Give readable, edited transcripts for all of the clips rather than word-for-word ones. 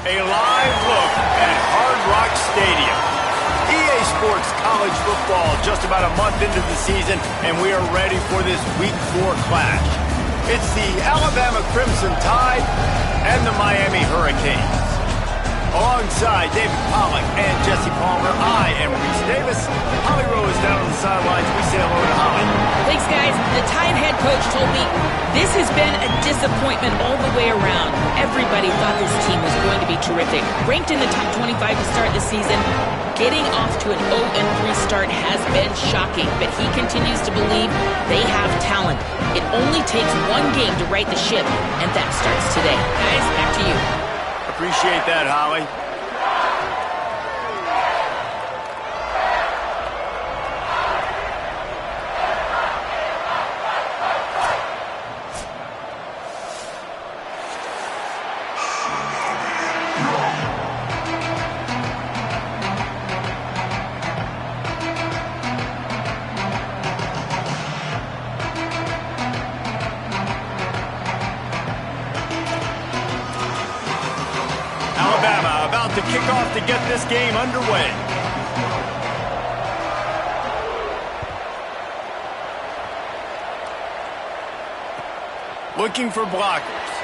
A live look at Hard Rock Stadium. EA Sports College Football just about a month into the season, and we are ready for this Week 4 clash. It's the Alabama Crimson Tide and the Miami Hurricanes. Alongside David Pollack and Jesse Palmer, I am Reese Davis. Holly Rowe is down on the sidelines. We say hello to Holly. Thanks, guys. The Tide head coach told me this has been a disappointment all the way around. Everybody thought this team was going to be terrific. Ranked in the top 25 to start the season, getting off to an 0-3 start has been shocking, but he continues to believe they have talent. It only takes one game to right the ship, and that starts today. Guys, back to you. Appreciate that, Holly. To kick off to get this game underway. Looking for blockers.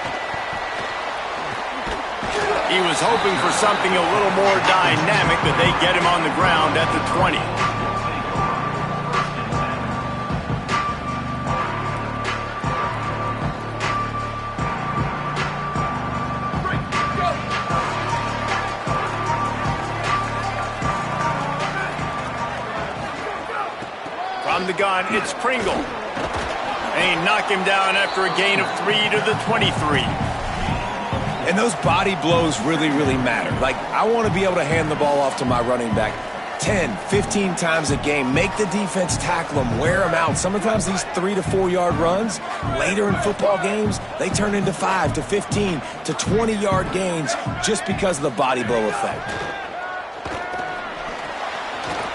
He was hoping for something a little more dynamic, but they get him on the ground at the 20. From the gun, it's Pringle. They knock him down after a gain of 3 to the 23. And those body blows really, really matter. Like, I want to be able to hand the ball off to my running back 10, 15 times a game. Make the defense tackle them, wear them out. Sometimes these 3 to 4 yard runs, later in football games, they turn into 5 to 15 to 20 yard gains just because of the body blow effect.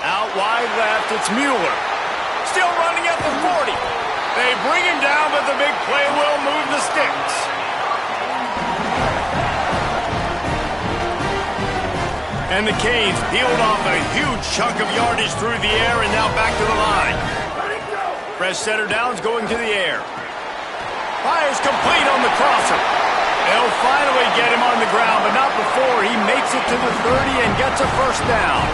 Out wide left, it's Mueller. Still running at the 40. They bring him down, but the big play will move the sticks. And the Canes peeled off a huge chunk of yardage through the air and now back to the line. Fresh setter downs going to the air. Fires complete on the crosser. They'll finally get him on the ground, but not before he makes it to the 30 and gets a first down.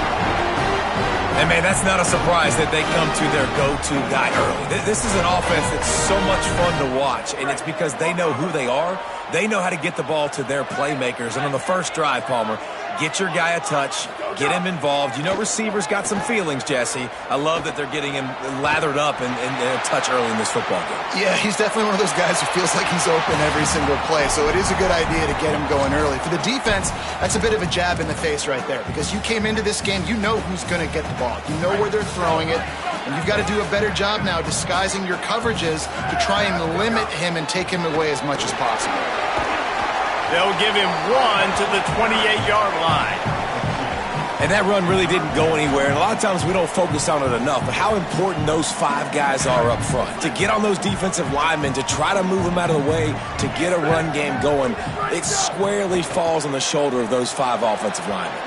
And, man, that's not a surprise that they come to their go-to guy early. This is an offense that's so much fun to watch, and it's because they know who they are. They know how to get the ball to their playmakers. And on the first drive, Palmer, get your guy a touch, get him involved. You know receivers got some feelings, Jesse. I love that they're getting him lathered up and a touch early in this football game. Yeah, he's definitely one of those guys who feels like he's open every single play, so it is a good idea to get him going early. For the defense, that's a bit of a jab in the face right there, because you came into this game, you know who's going to get the ball. You know where they're throwing it, and you've got to do a better job now disguising your coverages to try and limit him and take him away as much as possible. They'll give him 1 to the 28-yard line. And that run really didn't go anywhere. And a lot of times we don't focus on it enough. But how important those 5 guys are up front. To get on those defensive linemen, to try to move them out of the way, to get a run game going, it squarely falls on the shoulder of those 5 offensive linemen.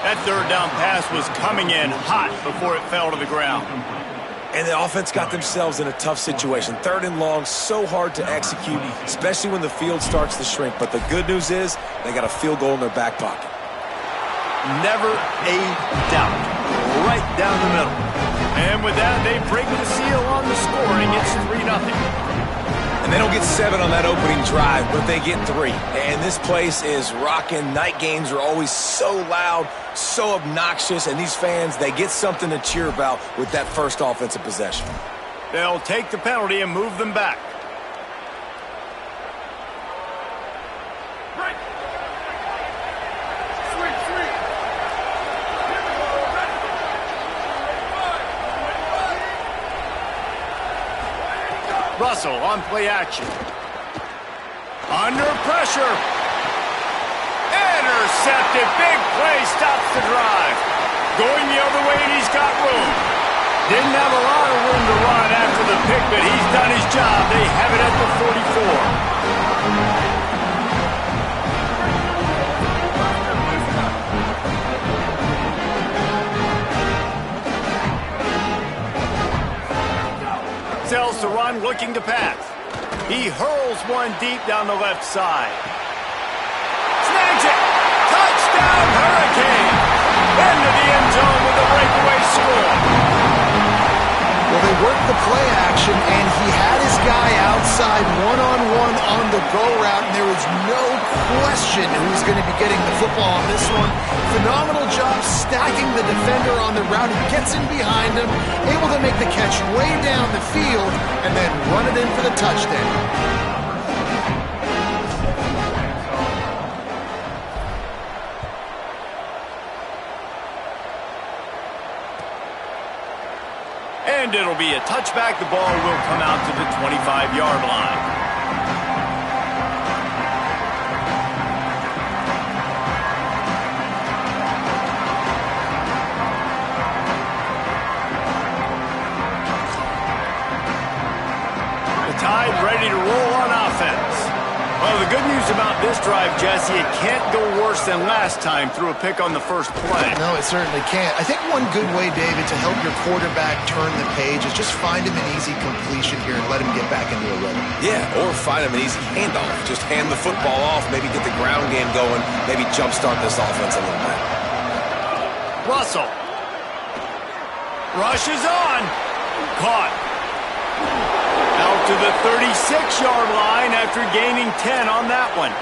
That third down pass was coming in hot before it fell to the ground. And the offense got themselves in a tough situation. 3rd and long, so hard to execute, especially when the field starts to shrink. But the good news is they got a field goal in their back pocket. Never a doubt. Right down the middle. And with that, they break the seal on the scoring. It's 3-0. And they don't get 7 on that opening drive, but they get 3. And this place is rocking. Night games are always so loud, so obnoxious, and these fans, they get something to cheer about with that first offensive possession. They'll take the penalty and move them back. Russell on play action. Under pressure. Intercepted. Big play stops the drive. Going the other way, and he's got room. Didn't have a lot of room to run after the pick, but he's done his job. They have it at the 44. looking to pass. He hurls one deep down the left side. Snags it. Touchdown, Hurricane. Into the end zone with a breakaway score. Well, they worked the play action, and he had his guy outside one-on-one on the go route, and there was no question who was going to be getting the football on this one. Phenomenal job stacking the defender on the route. He gets in behind him, able to make the catch way down the field, and then run it in for the touchdown. And it'll be a touchback. The ball will come out to the 25-yard line. The Tide ready to roll on offense. Well, the good news about this drive, Jesse, it can't go worse than last time through a pick on the first play. No, it certainly can't. I think one good way, David, to help your quarterback turn the page is just find him an easy completion here and let him get back into a rhythm. Yeah, or find him an easy handoff. Just hand the football off, maybe get the ground game going, maybe jumpstart this offense a little bit. Russell. Rushes on. Caught. Out to the 36-yard line after gaining 10 on that one.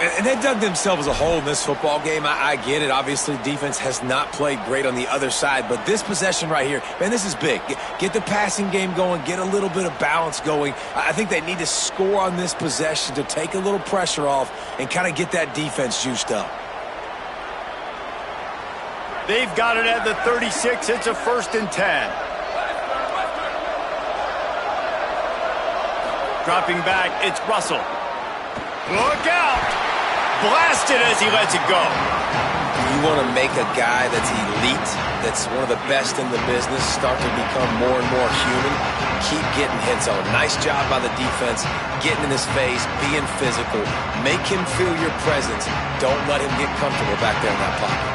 And they dug themselves a hole in this football game. I get it. Obviously, defense has not played great on the other side. But this possession right here, man, this is big. Get the passing game going. Get a little bit of balance going. I think they need to score on this possession to take a little pressure off and kind of get that defense juiced up. They've got it at the 36. It's a 1st and 10. Dropping back, it's Russell. Look out! Blasted as he lets it go. You want to make a guy that's elite, that's one of the best in the business, start to become more and more human, keep getting hits on him. Nice job by the defense, getting in his face, being physical. Make him feel your presence. Don't let him get comfortable back there in that pocket.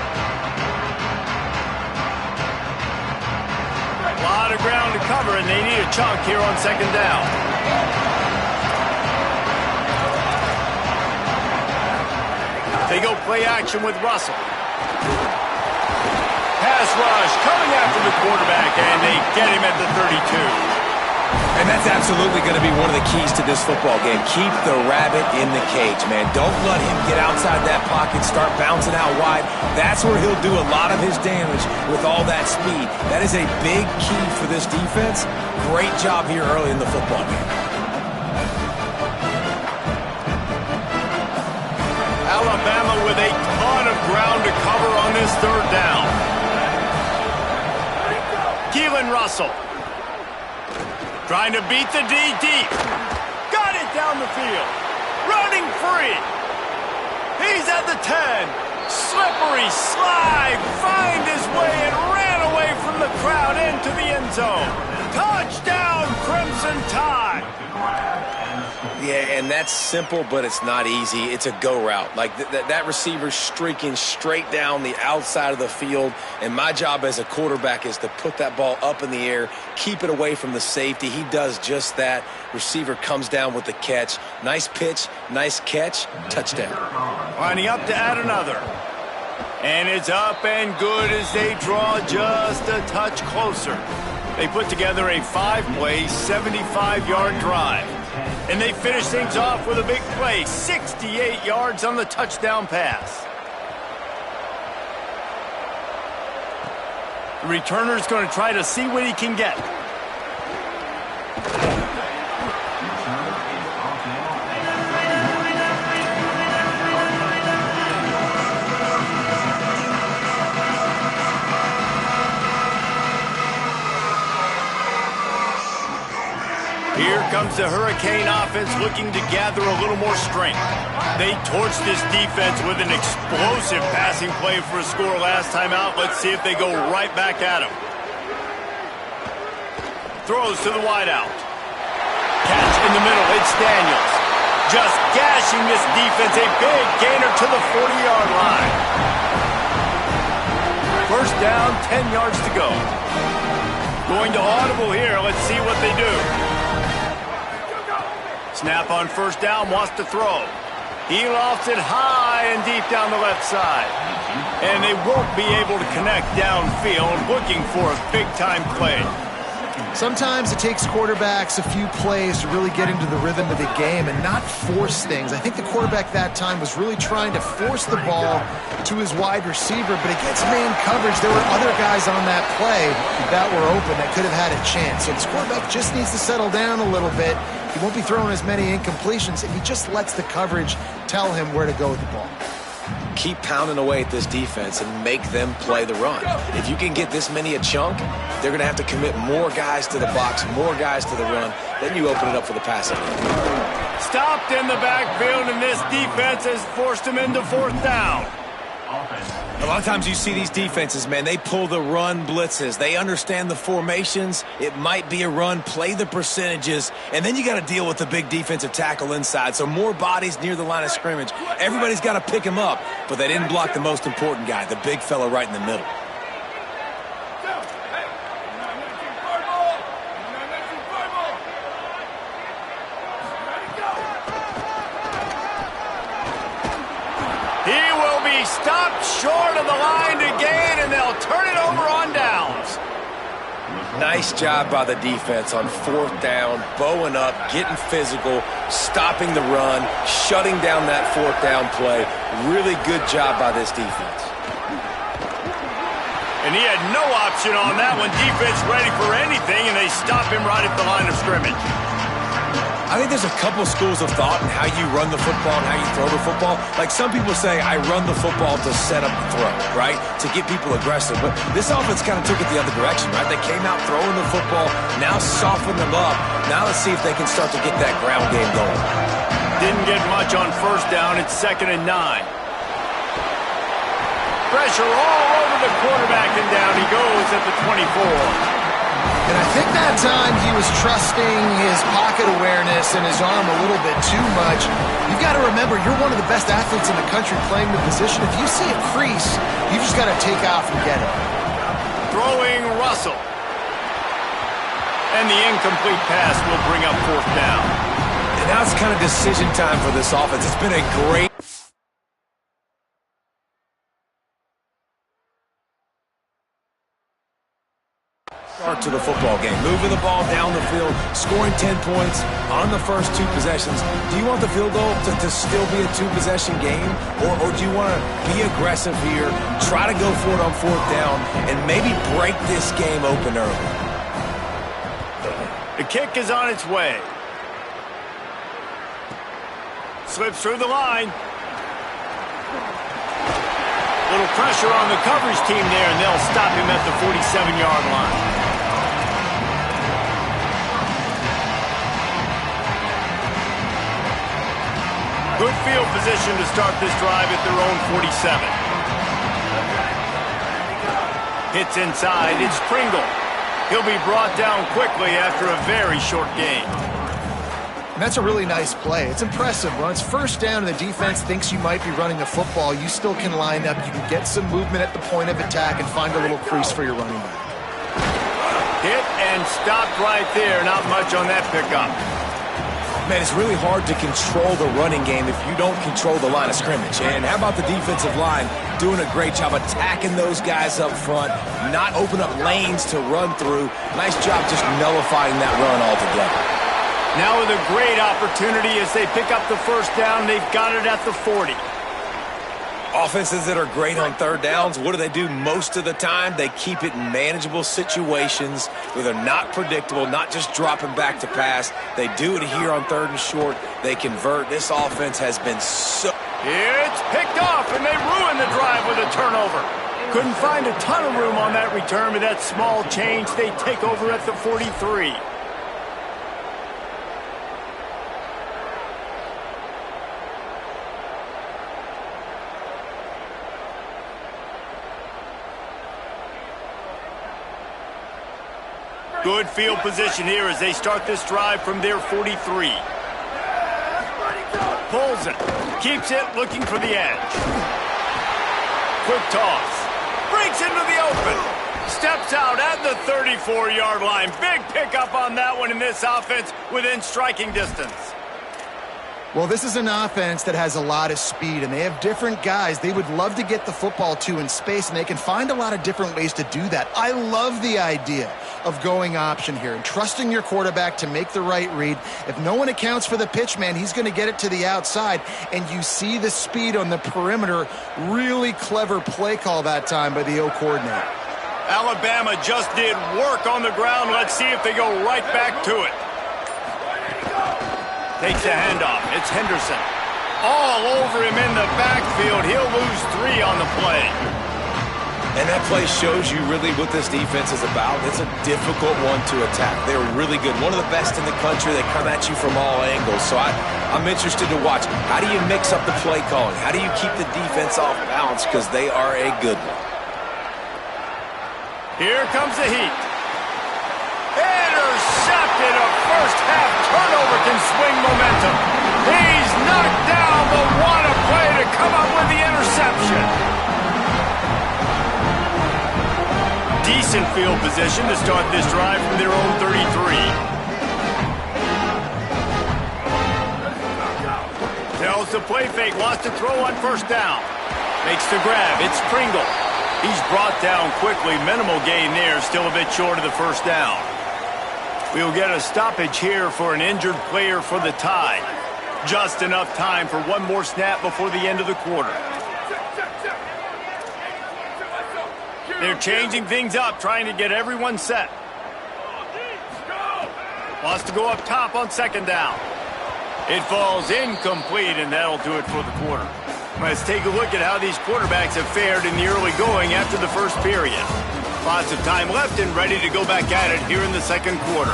A lot of ground to cover, and they need a chunk here on 2nd down. They go play action with Russell. Pass rush coming after the quarterback, and they get him at the 32. And that's absolutely going to be one of the keys to this football game. Keep the rabbit in the cage, man. Don't let him get outside that pocket, start bouncing out wide. That's where he'll do a lot of his damage with all that speed. That is a big key for this defense. Great job here early in the football game. Alabama with a ton of ground to cover on this 3rd down. Keelan Russell trying to beat the D deep. Got it down the field. Running free. He's at the 10. Slippery slide. Find his way and ran away from the crowd into the end zone. Touchdown, Crimson Tide. Yeah, and that's simple, but it's not easy. It's a go route. Like that receiver's streaking straight down the outside of the field, and my job as a quarterback is to put that ball up in the air, keep it away from the safety. He does just that. Receiver comes down with the catch. Nice pitch, nice catch, touchdown. Lining up to add another. And it's up and good as they draw just a touch closer. They put together a 5-play, 75-yard drive. And they finish things off with a big play, 68 yards on the touchdown pass. The returner's going to try to see what he can get. Here comes the Hurricane offense looking to gather a little more strength. They torched this defense with an explosive passing play for a score last time out. Let's see if they go right back at him. Throws to the wideout. Catch in the middle. It's Daniels. Just gashing this defense. A big gainer to the 40-yard line. 1st down, 10 yards to go. Going to audible here. Let's see what they do. Snap on first down, wants to throw. He lofts it high and deep down the left side. And they won't be able to connect downfield, looking for a big-time play. Sometimes it takes quarterbacks a few plays to really get into the rhythm of the game and not force things. I think the quarterback that time was really trying to force the ball to his wide receiver, but against man coverage, there were other guys on that play that were open that could have had a chance. So this quarterback just needs to settle down a little bit. He won't be throwing as many incompletions if he just lets the coverage tell him where to go with the ball. Keep pounding away at this defense and make them play the run. If you can get this many a chunk, they're going to have to commit more guys to the box, more guys to the run. Then you open it up for the passing. Stopped in the backfield, and this defense has forced him into fourth down. A lot of times you see these defenses, man, they pull the run blitzes. They understand the formations. It might be a run, play the percentages, and then you got to deal with the big defensive tackle inside. So more bodies near the line of scrimmage. Everybody's got to pick him up, but they didn't block the most important guy, the big fella right in the middle. Stopped short of the line to gain, and they'll turn it over on downs. Nice job by the defense on fourth down, bowing up, getting physical, stopping the run, shutting down that fourth down play. Really good job by this defense. And he had no option on that one. Defense ready for anything, and they stop him right at the line of scrimmage. I think there's a couple schools of thought in how you run the football and how you throw the football. Like some people say, I run the football to set up the throw, right? To get people aggressive. But this offense kind of took it the other direction, right? They came out throwing the football, now soften them up. Now let's see if they can start to get that ground game going. Didn't get much on first down. It's 2nd and 9. Pressure all over the quarterback, and down he goes at the 24. And I think that time he was trusting his pocket awareness and his arm a little bit too much. You've got to remember, you're one of the best athletes in the country playing the position. If you see a crease, you just got to take off and get it. Throwing Russell. And the incomplete pass will bring up fourth down. And now it's kind of decision time for this offense. It's been a great start to the football game. Moving the ball down the field, scoring 10 points on the first 2 possessions. Do you want the field goal to still be a 2-possession game? Or do you want to be aggressive here, try to go for it on fourth down, and maybe break this game open early? The kick is on its way. Slips through the line. Little pressure on the coverage team there, and they'll stop him at the 47-yard line. Good field position to start this drive at their own 47. Hits inside. It's Pringle. He'll be brought down quickly after a very short gain. And that's a really nice play. It's impressive. When it's first down and the defense thinks you might be running the football, you still can line up. You can get some movement at the point of attack and find a little crease for your running back. Hit and stopped right there. Not much on that pickup. Man, it's really hard to control the running game if you don't control the line of scrimmage. And how about the defensive line doing a great job attacking those guys up front, not open up lanes to run through. Nice job just nullifying that run altogether. Now with a great opportunity as they pick up the first down, they've got it at the 40. Offenses that are great on third downs, what do? Most of the time, they keep it in manageable situations where they're not predictable, not just dropping back to pass. They do it here on 3rd and short. They convert. This offense has been so... It's picked off, and they ruin the drive with a turnover. Couldn't find a ton of room on that return with that small change. They take over at the 43. Good field position here as they start this drive from their 43. Pulls it. Keeps it, looking for the edge. Quick toss. Breaks into the open. Steps out at the 34-yard line. Big pickup on that one in this offense within striking distance. Well, this is an offense that has a lot of speed, and they have different guys they would love to get the football to in space, and they can find a lot of different ways to do that. I love the idea of going option here and trusting your quarterback to make the right read. If no one accounts for the pitch, man, he's going to get it to the outside, and you see the speed on the perimeter. Really clever play call that time by the O coordinator. Alabama just did work on the ground. Let's see if they go right back to it. Takes the handoff. It's Henderson. All over him in the backfield. He'll lose 3 on the play. And that play shows you really what this defense is about. It's a difficult one to attack. They're really good. One of the best in the country. They come at you from all angles. So I'm interested to watch. How do you mix up the play calling? How do you keep the defense off balance? Because they are a good one. Here comes the heat. Intercepted. A first-half turnover can swing momentum. He's knocked down, but what a play to come up with the interception. Decent field position to start this drive from their own 33. Tells the play fake, wants to throw on first down. Makes the grab, it's Pringle. He's brought down quickly, minimal gain there, still a bit short of the first down. We'll get a stoppage here for an injured player for the Tide. Just enough time for one more snap before the end of the quarter. They're changing things up, trying to get everyone set. Wants to go up top on second down. It falls incomplete, and that'll do it for the quarter. Let's take a look at how these quarterbacks have fared in the early going after the first period. Lots of time left and ready to go back at it here in the second quarter.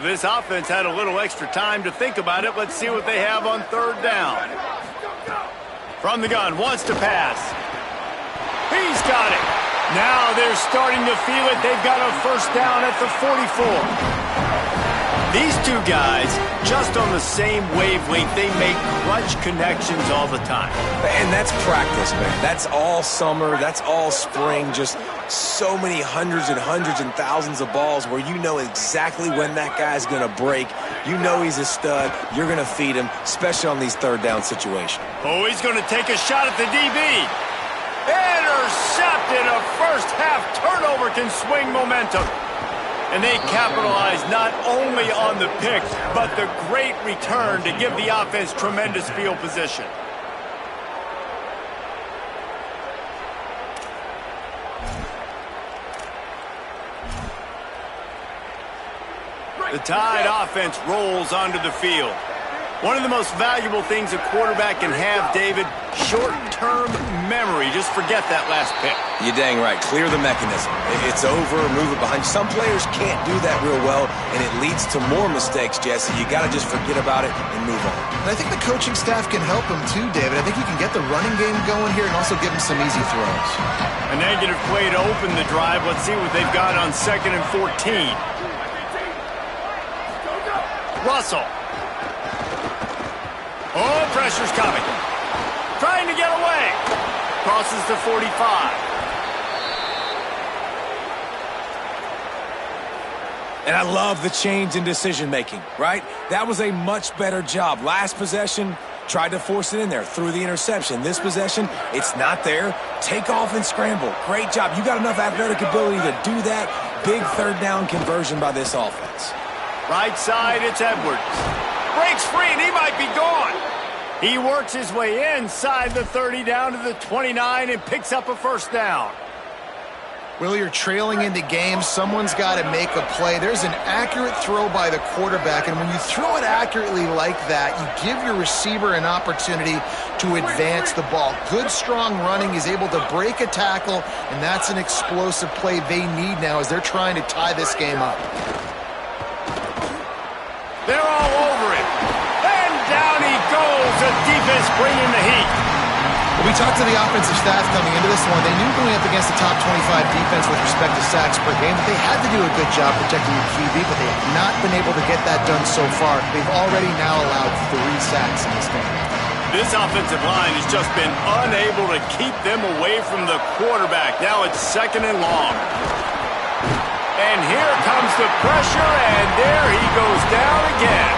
This offense had a little extra time to think about it. Let's see what they have on third down. From the gun, wants to pass. He's got it. Now they're starting to feel it. They've got a first down at the 44. These two guys, just on the same wavelength, they make clutch connections all the time. And that's practice, man. That's all summer. That's all spring. Just so many hundreds and thousands of balls where you know exactly when that guy's going to break. You know he's a stud. You're going to feed him, especially on these third down situations. Oh, he's going to take a shot at the DB. Intercepted. A first-half turnover can swing momentum. And they capitalize not only on the pick, but the great return to give the offense tremendous field position. The Tide offense rolls onto the field. One of the most valuable things a quarterback can have, David, short-term memory. Just forget that last pick. You're dang right. Clear the mechanism. It's over, move it behind. Some players can't do that real well, and it leads to more mistakes, Jesse. You got to just forget about it and move on. And I think the coaching staff can help him too, David. I think he can get the running game going here and also give him some easy throws. A negative play to open the drive. Let's see what they've got on 2nd and 14. Russell. Oh, pressure's coming. Trying to get away. Crosses the 45. And I love the change in decision-making, right? That was a much better job. Last possession, tried to force it in there, threw the interception. This possession, it's not there. Take off and scramble. Great job. You got enough athletic ability to do that. Big third down conversion by this offense. Right side, it's Edwards. Breaks free, and he might be gone. He works his way inside the 30 down to the 29 and picks up a first down. Will, you're trailing into games. Someone's got to make a play. There's an accurate throw by the quarterback, and when you throw it accurately like that, you give your receiver an opportunity to advance the ball. Good, strong running. He's able to break a tackle, and that's an explosive play they need now as they're trying to tie this game up. They're all over it. And down he goes. The defense bringing the heat. Well, we talked to the offensive staff coming into this one. They knew going up against the top 25 defense with respect to sacks per game that they had to do a good job protecting the QB, but they have not been able to get that done so far. They've already now allowed 3 sacks in this game. This offensive line has just been unable to keep them away from the quarterback. Now it's 2nd and long. And here comes the pressure, and there he goes down again.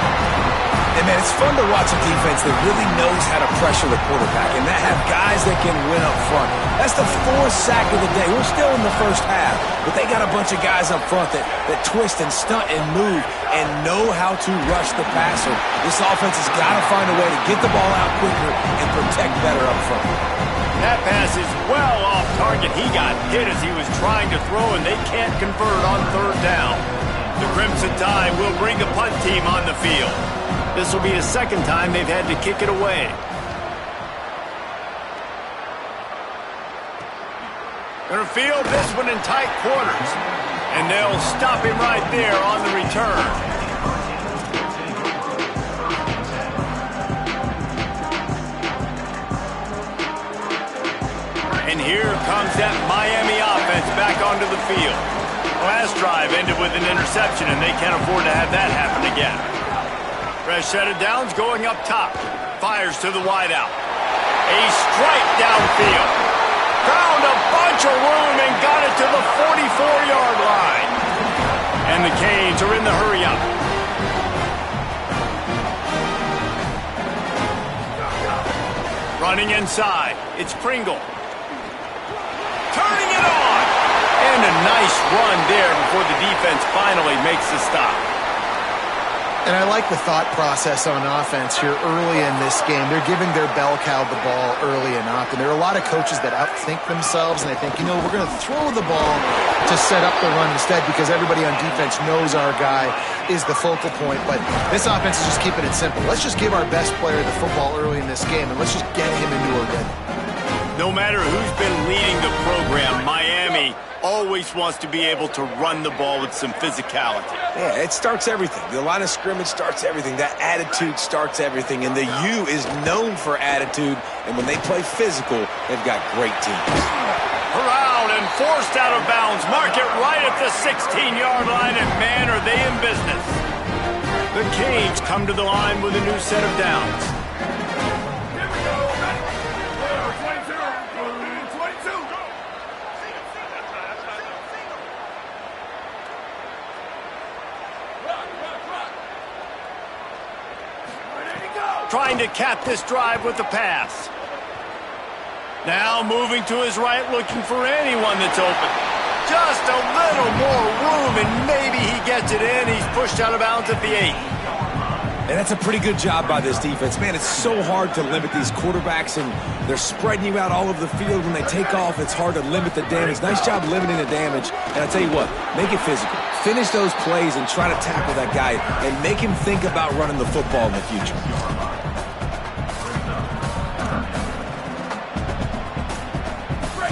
And, man, it's fun to watch a defense that really knows how to pressure the quarterback and that have guys that can win up front. That's the 4th sack of the day. We're still in the first half, but they got a bunch of guys up front that twist and stunt and move and know how to rush the passer. This offense has got to find a way to get the ball out quicker and protect better up front. That pass is well off target. He got hit as he was trying to throw, and they can't convert on 3rd down. The Crimson Tide will bring the punt team on the field. This will be the 2nd time they've had to kick it away. Going to field this one in tight quarters. And they'll stop him right there on the return. And here comes that Miami offense back onto the field. Last drive ended with an interception, and they can't afford to have that happen again. Fresh set of downs going up top. Fires to the wideout. A strike downfield. Found a bunch of room and got it to the 44-yard line. And the Canes are in the hurry-up. Running inside. It's Pringle. Turning it on. And a nice run there before the defense finally makes the stop. And I like the thought process on offense here early in this game. They're giving their bell cow the ball early and often. There are a lot of coaches that outthink themselves, and they think, we're going to throw the ball to set up the run instead because everybody on defense knows our guy is the focal point. But this offense is just keeping it simple. Let's just give our best player the football early in this game, and let's just get him into a rhythm. No matter who's been leading the program, Miami always wants to be able to run the ball with some physicality. Yeah, it starts everything. The line of scrimmage starts everything. That attitude starts everything. And the U is known for attitude. And when they play physical, they've got great teams. Corralled and forced out of bounds. Mark it right at the 16-yard line. And, man, are they in business. The Canes come to the line with a new set of downs. Trying to cap this drive with the pass. Now moving to his right, looking for anyone that's open. Just a little more room, and maybe he gets it in. He's pushed out of bounds at the 8. And that's a pretty good job by this defense. Man, it's so hard to limit these quarterbacks, and they're spreading you out all over the field. When they take off, it's hard to limit the damage. Nice job limiting the damage. And I'll tell you what, make it physical. Finish those plays and try to tackle that guy and make him think about running the football in the future.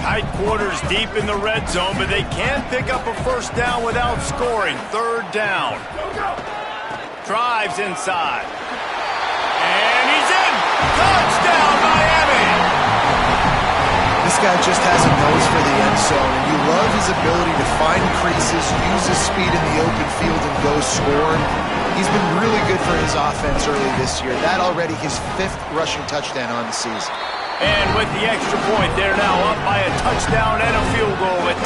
Tight quarters deep in the red zone, but they can't pick up a first down without scoring. 3rd down. Drives inside. And he's in. Touchdown, Miami! This guy just has a nose for the end zone, and you love his ability to find creases, use his speed in the open field, and go score. He's been really good for his offense early this year. That already his 5th rushing touchdown on the season. And with the extra point, they're now up by a touchdown and a field goal at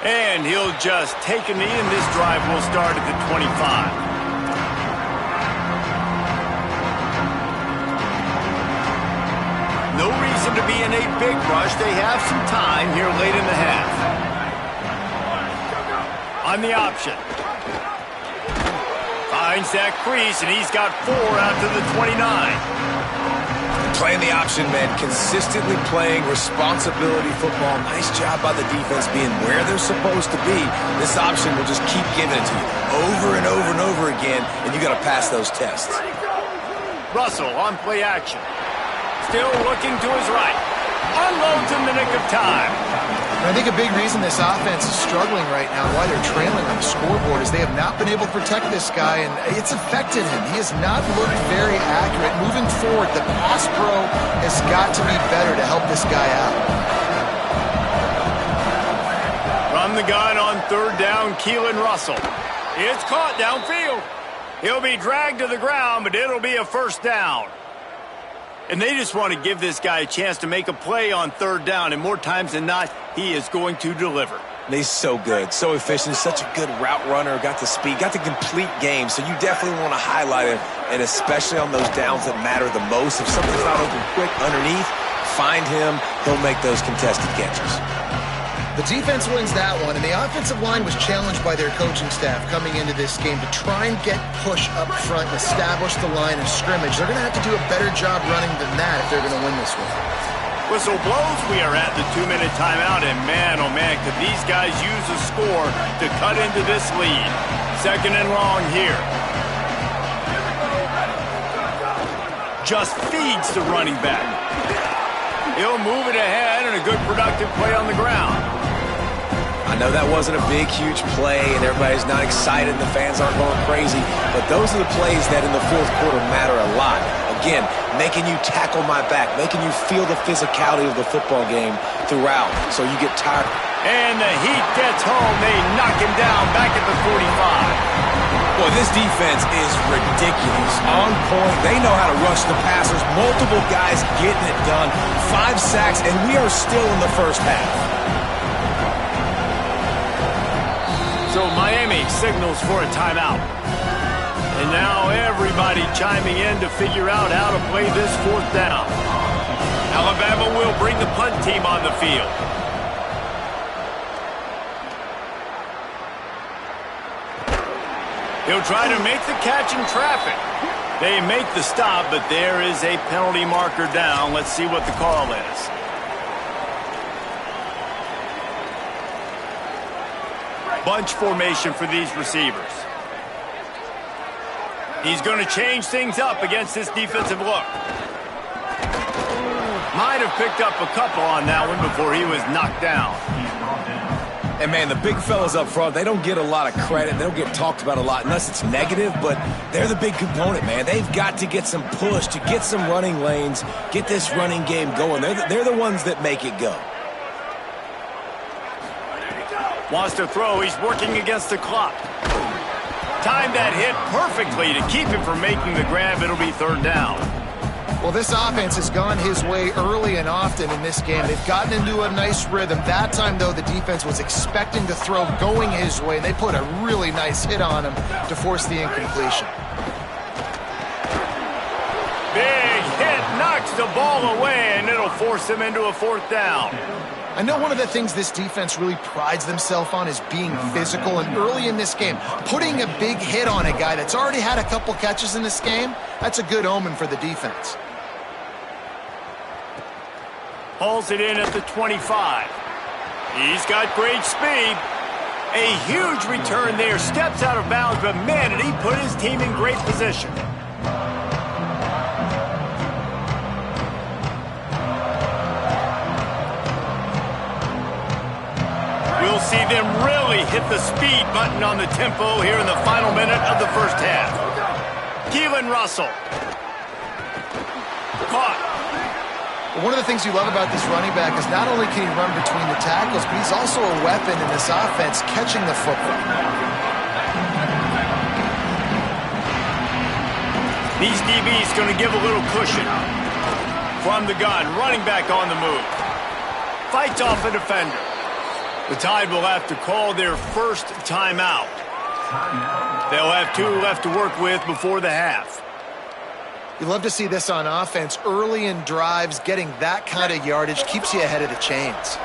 10. And he'll just take a knee, and this drive will start at the 25. No reason to be in a big rush. They have some time here late in the half. On the option. Finds that crease, and he's got 4 out to the 29. Playing the option, man. Consistently playing responsibility football. Nice job by the defense being where they're supposed to be. This option will just keep giving it to you over and over and over again, and you got to pass those tests. Russell on play action. Still looking to his right. Unloads in the nick of time. I think a big reason this offense is struggling right now, why they're trailing on the scoreboard, is they have not been able to protect this guy, and it's affected him. He has not looked very accurate. Moving forward, the pass pro has got to be better to help this guy out. From the gun on third down, Keelan Russell. It's caught downfield. He'll be dragged to the ground, but it'll be a first down. And they just want to give this guy a chance to make a play on third down, and more times than not, he is going to deliver. And he's so good, so efficient, such a good route runner, got the speed, got the complete game, so you definitely want to highlight him, and especially on those downs that matter the most. If something's not open quick underneath, find him, he'll make those contested catches. The defense wins that one, and the offensive line was challenged by their coaching staff coming into this game to try and get push up front and establish the line of scrimmage. They're going to have to do a better job running than that if they're going to win this one. Whistle blows, we are at the 2-minute timeout, and man, oh man, could these guys use a score to cut into this lead. Second and long here. Just feeds the running back. He'll move it ahead, and a good productive play on the ground. I know that wasn't a big, huge play, and everybody's not excited, and the fans aren't going crazy, but those are the plays that in the fourth quarter matter a lot. Again, making you tackle my back, making you feel the physicality of the football game throughout, so you get tired. And the heat gets home. They knock him down back at the 45. Boy, this defense is ridiculous. On point. They know how to rush the passers. Multiple guys getting it done. 5 sacks, and we are still in the first half. So Miami signals for a timeout. And now everybody chiming in to figure out how to play this fourth down. Alabama will bring the punt team on the field. He'll try to make the catch in traffic. They make the stop, but there is a penalty marker down. Let's see what the call is. Bunch formation for these receivers. He's going to change things up against this defensive look. Might have picked up a couple on that one before he was knocked down. And, man, the big fellas up front, they don't get a lot of credit. They don't get talked about a lot unless it's negative, but they're the big component, man. They've got to get some push, to get some running lanes, get this running game going. They're the ones that make it go. Wants to throw. He's working against the clock. Timed that hit perfectly to keep him from making the grab. It'll be third down. Well, this offense has gone his way early and often in this game. They've gotten into a nice rhythm. That time, though, the defense was expecting to throw going his way. They put a really nice hit on him to force the incompletion. Big hit, knocks the ball away, and it'll force him into a fourth down. I know one of the things this defense really prides themselves on is being physical, and early in this game, putting a big hit on a guy that's already had a couple catches in this game, that's a good omen for the defense. Hauls it in at the 25. He's got great speed. A huge return there, steps out of bounds, but man, did he put his team in great position. We'll see them really hit the speed button on the tempo here in the final minute of the first half. Keelan Russell. Caught. One of the things you love about this running back is not only can he run between the tackles, but he's also a weapon in this offense catching the football. These DBs going to give a little cushion. From the gun, running back on the move. Fights off a defender. The Tide will have to call their first timeout. They'll have 2 left to work with before the half. You love to see this on offense. Early in drives, getting that kind of yardage keeps you ahead of the chains.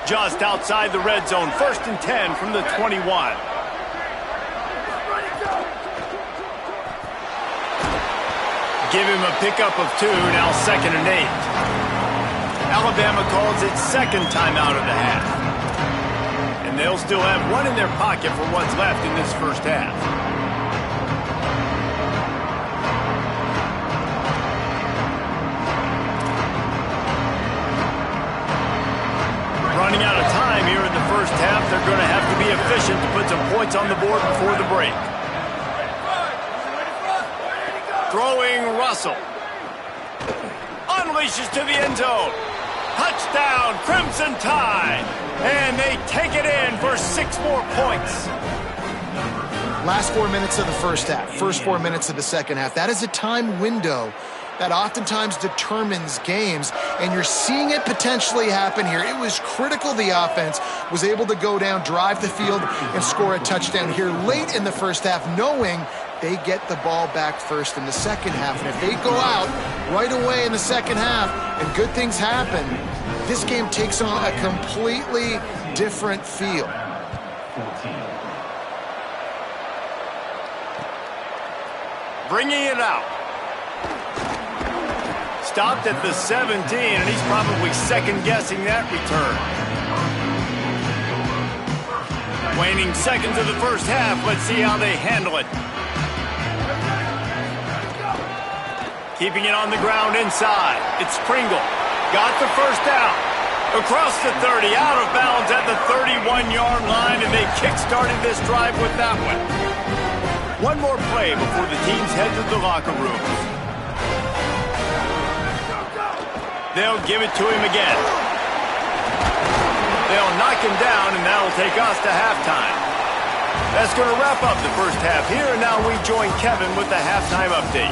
Just outside the red zone, 1st and 10 from the 21. Give him a pickup of 2, now 2nd and 8. Alabama calls its second timeout of the half. And they'll still have 1 in their pocket for what's left in this first half. Running out of time they're going to have to be efficient to put some points on the board before the break. Throwing Russell. Unleashes to the end zone. Touchdown, Crimson Tide. And they take it in for 6 more points. Last 4 minutes of the first half, first 4 minutes of the second half. That is a time window that oftentimes determines games, and you're seeing it potentially happen here. It was critical the offense was able to go down, drive the field, and score a touchdown here late in the first half, knowing they get the ball back first in the second half. And if they go out right away in the second half and good things happen, this game takes on a completely different feel. Bringing it out. Stopped at the 17, and he's probably second-guessing that return. Waning seconds of the first half. Let's see how they handle it. Keeping it on the ground inside. It's Pringle. Got the first down. Across the 30, out of bounds at the 31-yard line, and they kick-started this drive with that one. One more play before the teams head to the locker rooms. They'll give it to him again. They'll knock him down, and that'll take us to halftime. That's going to wrap up the first half here, and now we join Kevin with the halftime update.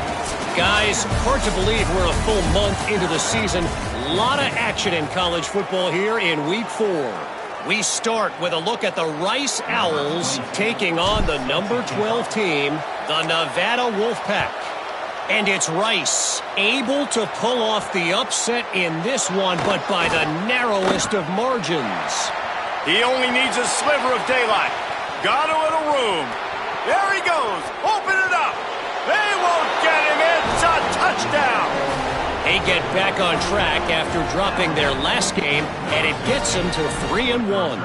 Guys, hard to believe we're a full month into the season. A lot of action in college football here in Week 4. We start with a look at the Rice Owls taking on the number 12 team, the Nevada Wolfpack. And it's Rice able to pull off the upset in this one, but by the narrowest of margins. He only needs a sliver of daylight. Got a little room. There he goes. Open it up. They won't get him. It's a touchdown. They get back on track after dropping their last game, and it gets them to 3-1.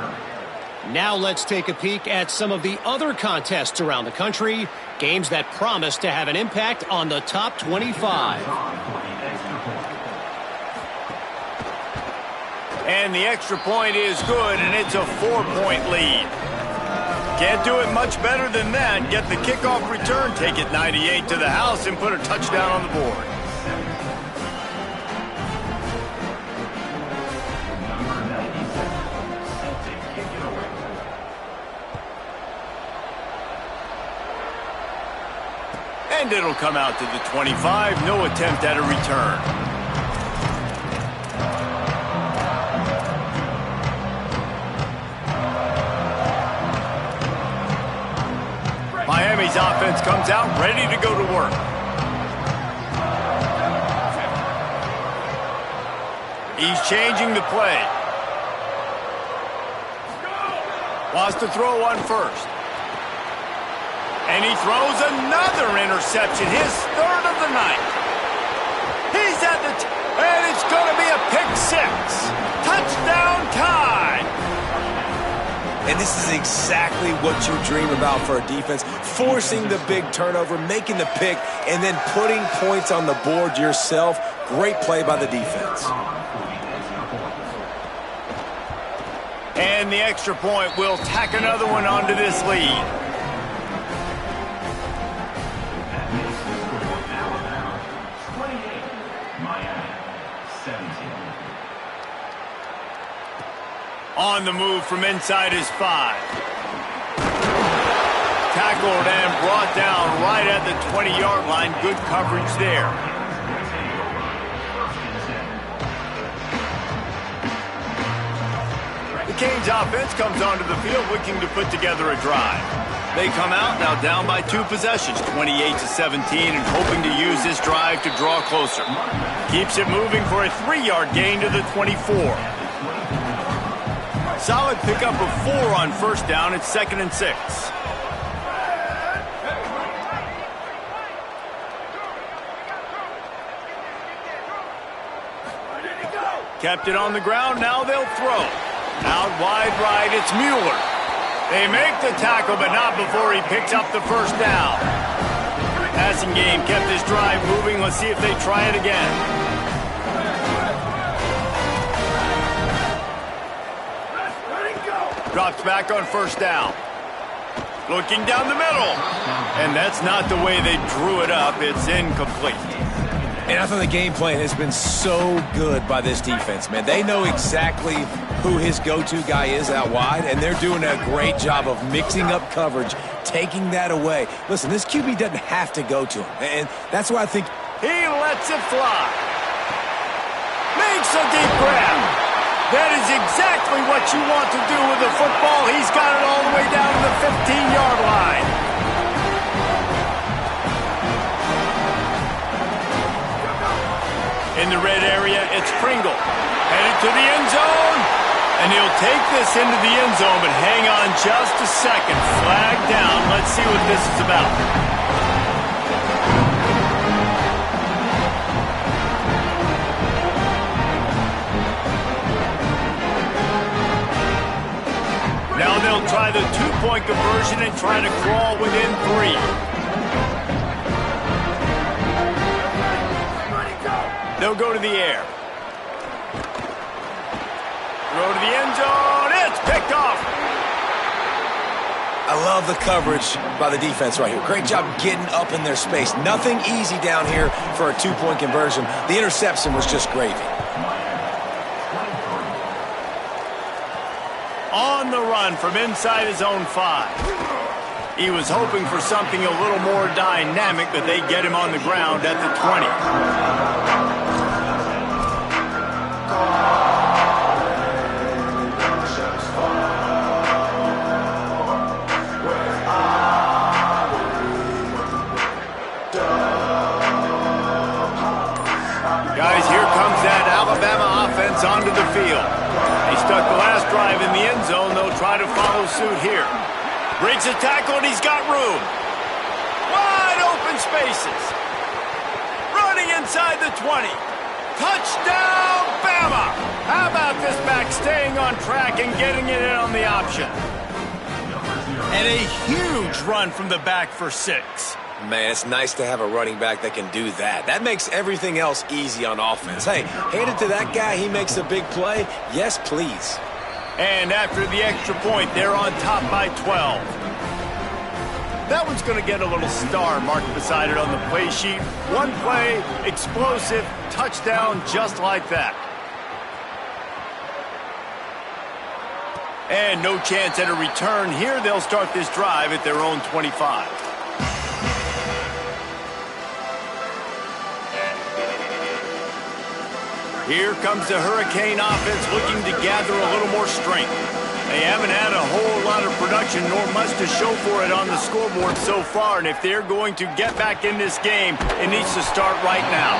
Now let's take a peek at some of the other contests around the country, games that promise to have an impact on the top 25. And the extra point is good, and it's a 4-point lead. Can't do it much better than that. Get the kickoff return, take it 98 to the house, and put a touchdown on the board. And it'll come out to the 25. No attempt at a return. Miami's offense comes out ready to go to work. He's changing the play. Wants to throw one first. And he throws another interception, his third of the night. He's at the and it's going to be a pick six. Touchdown Tide. And this is exactly what you dream about for a defense. Forcing the big turnover, making the pick, and then putting points on the board yourself. Great play by the defense. And the extra point will tack another one onto this lead. On the move from inside his 5. Tackled and brought down right at the 20-yard line. Good coverage there. The Canes offense comes onto the field looking to put together a drive. They come out now down by 2 possessions, 28-17, and hoping to use this drive to draw closer. Keeps it moving for a 3-yard gain to the 24. Solid pickup of 4 on first down. It's 2nd and 6. Kept it on the ground. Now they'll throw. Out wide right. It's Mueller. They make the tackle, but not before he picks up the first down. Passing game kept this drive moving. Let's see if they try it again. Drops back on first down. Looking down the middle. And that's not the way they drew it up. It's incomplete. And I thought the game plan has been so good by this defense, man. They know exactly who his go-to guy is out wide, and they're doing a great job of mixing up coverage, taking that away. Listen, this QB doesn't have to go to him, and that's why I think he lets it fly. Makes a deep grab. That is exactly what you want to do with the football. He's got it all the way down to the 15-yard line. In the red area, it's Pringle. Headed to the end zone. And he'll take this into the end zone, but hang on just a second. Flag down. Let's see what this is about. Now they'll try the two-point conversion and try to crawl within 3. They'll go to the air. Throw to the end zone. It's picked off. I love the coverage by the defense right here. Great job getting up in their space. Nothing easy down here for a two-point conversion. The interception was just gravy. On the run from inside his own 5. He was hoping for something a little more dynamic, but they get him on the ground at the 20. Guys, here comes that Alabama offense onto the field. They stuck the last drive in the end zone. They'll try to follow suit here. Breaks a tackle, and he's got room. Wide open spaces. Running inside the 20. Touchdown, Bama! How about this back staying on track and getting it in on the option? And a huge run from the back for 6. Man, it's nice to have a running back that can do that. That makes everything else easy on offense. Hey, hand it to that guy. He makes a big play. Yes, please. And after the extra point, they're on top by 12. That one's going to get a little star marked beside it on the play sheet. One play, explosive, touchdown, just like that. And no chance at a return here. They'll start this drive at their own 25. Here comes the Hurricane offense looking to gather a little more strength. They haven't had a whole lot of production nor much to show for it on the scoreboard so far, and if they're going to get back in this game, it needs to start right now.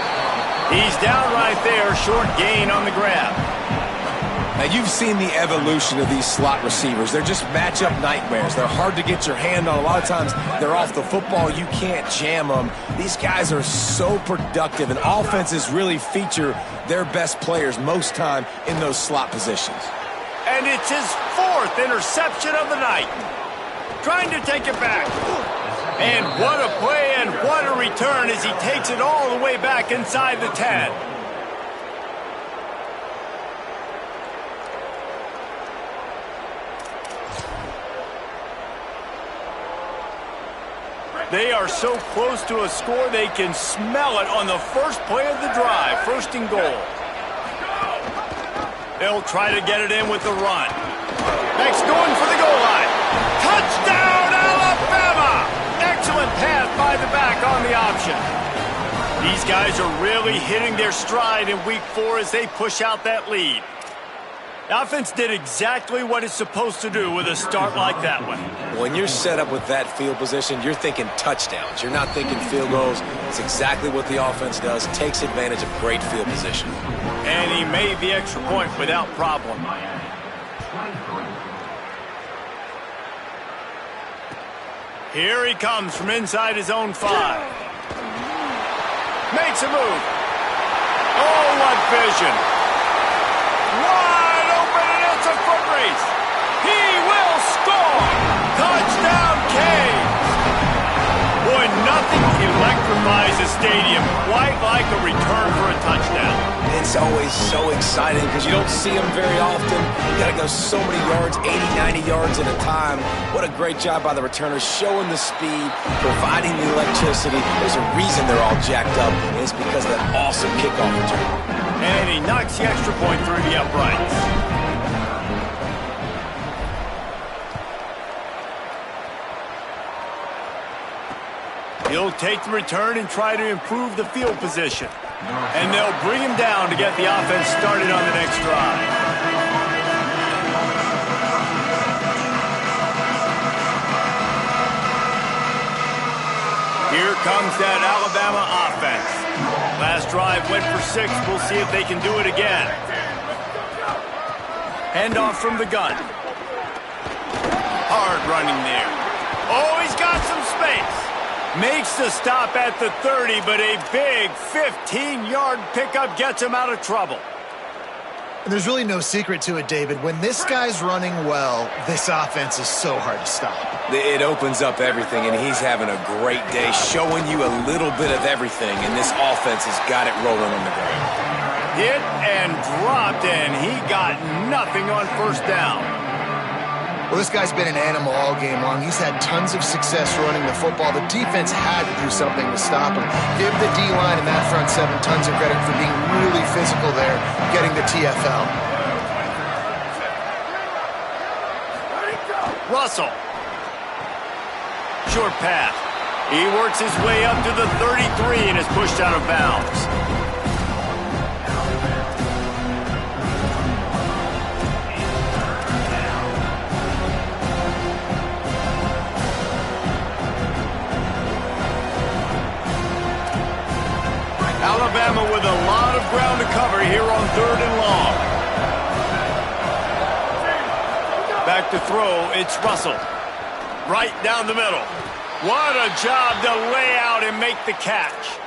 He's down right there, short gain on the grab. Now, you've seen the evolution of these slot receivers. They're just matchup nightmares. They're hard to get your hand on. A lot of times, they're off the football. You can't jam them. These guys are so productive, and offenses really feature their best players most time in those slot positions. And it's his 4th interception of the night. Trying to take it back. And what a play and what a return as he takes it all the way back inside the 10. They are so close to a score, they can smell it on the first play of the drive. 1st and goal. They'll try to get it in with the run. Next, going for the goal line. Touchdown, Alabama! Excellent pass by the back on the option. These guys are really hitting their stride in week 4 as they push out that lead. The offense did exactly what it's supposed to do with a start like that one. When you're set up with that field position, you're thinking touchdowns. You're not thinking field goals. It's exactly what the offense does. Takes advantage of great field position. And he made the extra point without problem. Here he comes from inside his own 5. Makes a move. Oh, what vision. Wide open, and it's a foot race. He will score. Touchdown, Canes. Boy, nothing electrifies a stadium quite like a return for a touchdown. It It's always so exciting because you don't see them very often. You got to go so many yards, 80, 90 yards at a time. What a great job by the returners, showing the speed, providing the electricity. There's a reason they're all jacked up, and it's because of that awesome kickoff return. And he knocks the extra point through the uprights. He'll take the return and try to improve the field position. And they'll bring him down to get the offense started on the next drive. Here comes that Alabama offense. Last drive went for 6. We'll see if they can do it again. Handoff from the gun. Hard running there. Oh, he's got some space. Makes the stop at the 30, but a big 15-yard pickup gets him out of trouble. And there's really no secret to it, David. When this guy's running well, this offense is so hard to stop. It opens up everything, and he's having a great day, showing you a little bit of everything, and this offense has got it rolling on the ground. Hit and dropped, and he got nothing on first down. Well, this guy's been an animal all game long. He's had tons of success running the football. The defense had to do something to stop him. Give the D-line and that front 7 tons of credit for being really physical there, getting the TFL. Russell. Short pass. He works his way up to the 33 and is pushed out of bounds. Alabama with a lot of ground to cover here on 3rd and long. Back to throw, it's Russell. Right down the middle. What a job to lay out and make the catch.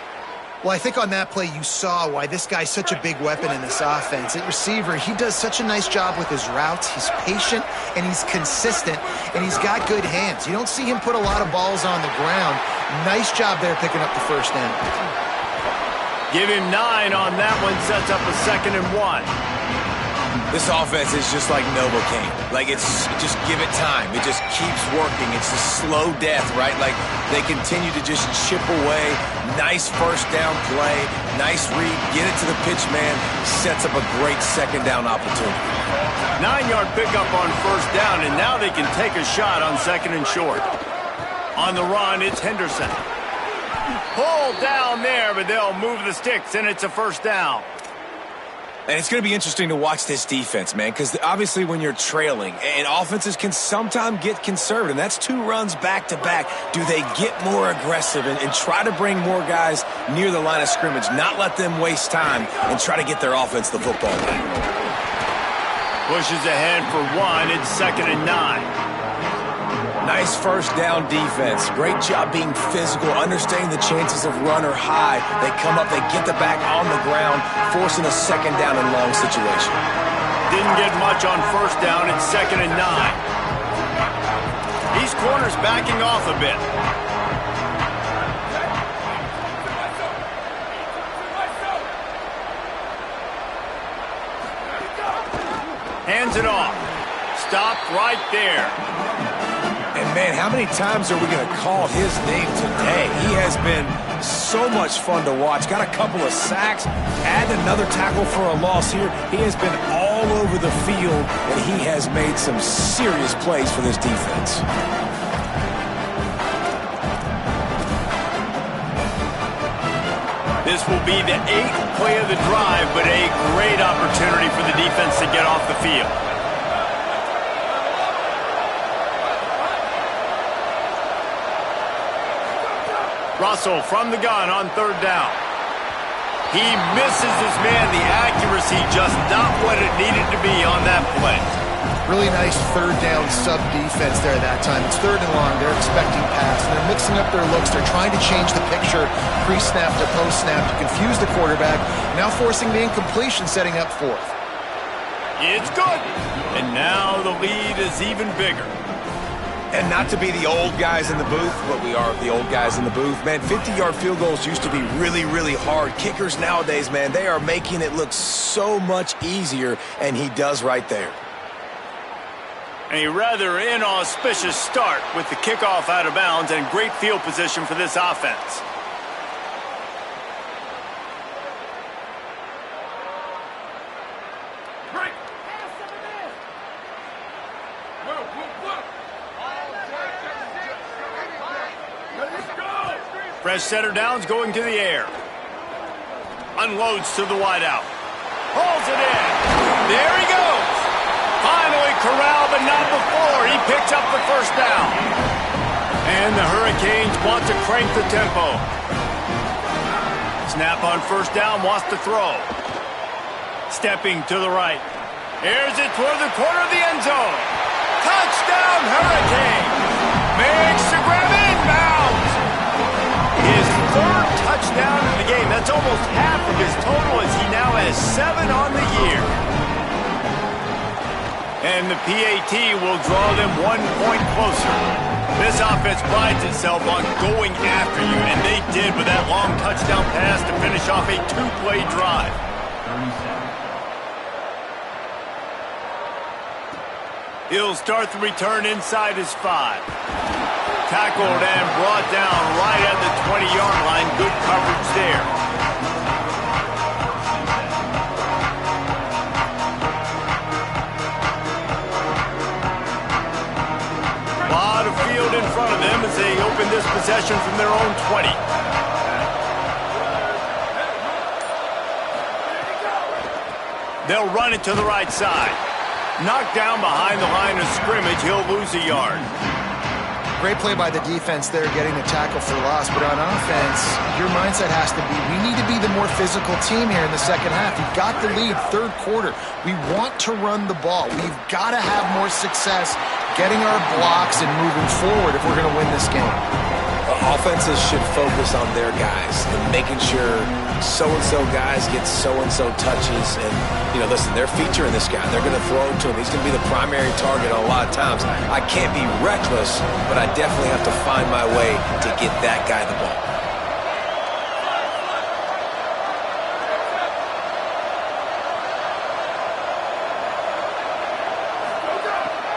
Well, I think on that play you saw why this guy's such a big weapon in this offense. At receiver, he does such a nice job with his routes. He's patient, and he's consistent, and he's got good hands. You don't see him put a lot of balls on the ground. Nice job there picking up the first down. Give him 9 on that one, sets up a 2nd and 1. This offense is just like Novocaine. Like, it's just give it time. It just keeps working. It's a slow death, right? Like, they continue to just chip away. Nice first down play. Nice read. Get it to the pitch man. Sets up a great 2nd down opportunity. 9-yard pickup on first down, and now they can take a shot on 2nd and short. On the run, it's Henderson. Pulled down there, but they'll move the sticks, and it's a first down. And it's going to be interesting to watch this defense, man, because obviously when you're trailing, and offenses can sometimes get conservative, and that's 2 runs back-to-back. Do they get more aggressive and try to bring more guys near the line of scrimmage, not let them waste time, and try to get their offense the football back? Pushes ahead for 1. It's 2nd and 9. Nice first down defense. Great job being physical, understanding the chances of run or high. They come up, they get the back on the ground, forcing a 2nd down and long situation. Didn't get much on first down. It's 2nd and 9. These corners backing off a bit. Hands it off. Stopped right there. And, man, how many times are we going to call his name today? He has been so much fun to watch. Got a couple of sacks, add another tackle for a loss here. He has been all over the field, and he has made some serious plays for this defense. This will be the 8th play of the drive, but a great opportunity for the defense to get off the field. Russell from the gun on 3rd down. He misses his man. The accuracy just not what it needed to be on that play. Really nice 3rd down sub-defense there that time. It's 3rd and long. They're expecting pass, and they're mixing up their looks. They're trying to change the picture pre-snap to post-snap to confuse the quarterback, now forcing the incompletion, setting up 4th. It's good. And now the lead is even bigger. And not to be the old guys in the booth, but we are the old guys in the booth. Man, 50-yard field goals used to be really, really hard. Kickers nowadays, man, they are making it look so much easier, and he does right there. A rather inauspicious start with the kickoff out of bounds and great field position for this offense. Fresh setter downs going to the air. Unloads to the wideout. Hauls it in. There he goes. Finally corralled, but not before. He picks up the first down. And the Hurricanes want to crank the tempo. Snap on first down, wants to throw. Stepping to the right. Airs it toward the corner of the end zone. Touchdown, Hurricane. Makes the grab inbounds. His third touchdown in the game. That's almost half of his total as he now has 7 on the year. And the PAT will draw them 1 point closer. This offense prides itself on going after you, and they did with that long touchdown pass to finish off a 2-play drive. He'll start the return inside his 5. Tackled and brought down right at the 20-yard line. Good coverage there. A lot of field in front of them as they open this possession from their own 20. They'll run it to the right side. Knocked down behind the line of scrimmage. He'll lose a yard. Great play by the defense there, getting the tackle for loss. But on offense, your mindset has to be, we need to be the more physical team here in the second half. We've got the lead, third quarter. We want to run the ball. We've got to have more success getting our blocks and moving forward if we're going to win this game. Offenses should focus on their guys and making sure so-and-so guys get so-and-so touches. And, you know, listen, they're featuring this guy. They're going to throw it to him. He's going to be the primary target a lot of times. I can't be reckless, but I definitely have to find my way to get that guy the ball.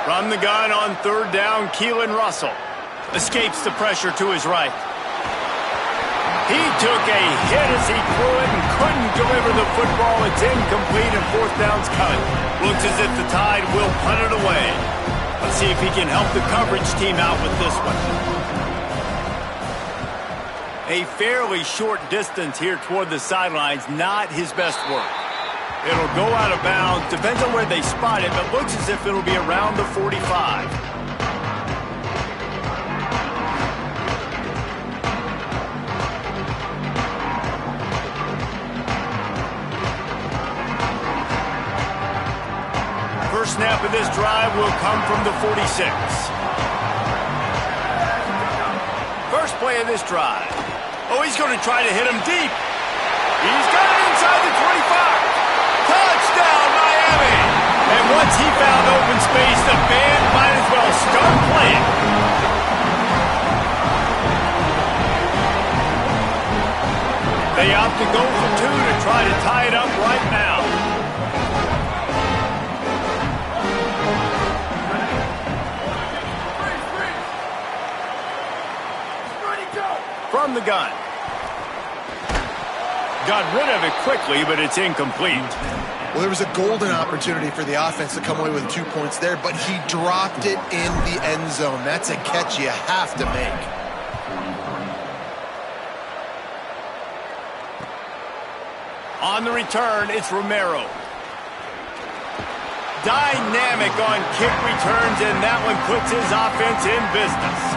From the gun on third down, Keelan Russell escapes the pressure to his right. He took a hit as he threw it and couldn't deliver the football. It's incomplete and fourth down's coming. Looks as if the Tide will punt it away. Let's see if he can help the coverage team out with this one. A fairly short distance here toward the sidelines, not his best work. It'll go out of bounds. Depends on where they spot it, but looks as if it'll be around the 45. First snap of this drive will come from the 46. First play of this drive. Oh, he's going to try to hit him deep. He's got it inside the 25. Touchdown, Miami! And once he found open space, the band might as well start playing. They opt to go for 2 to try to tie it up right now. From the gun. Got rid of it quickly, but it's incomplete. Well, there was a golden opportunity for the offense to come away with 2 points there, but he dropped it in the end zone. That's a catch you have to make. On the return, it's Romero. Dynamic on kick returns, and that one puts his offense in business.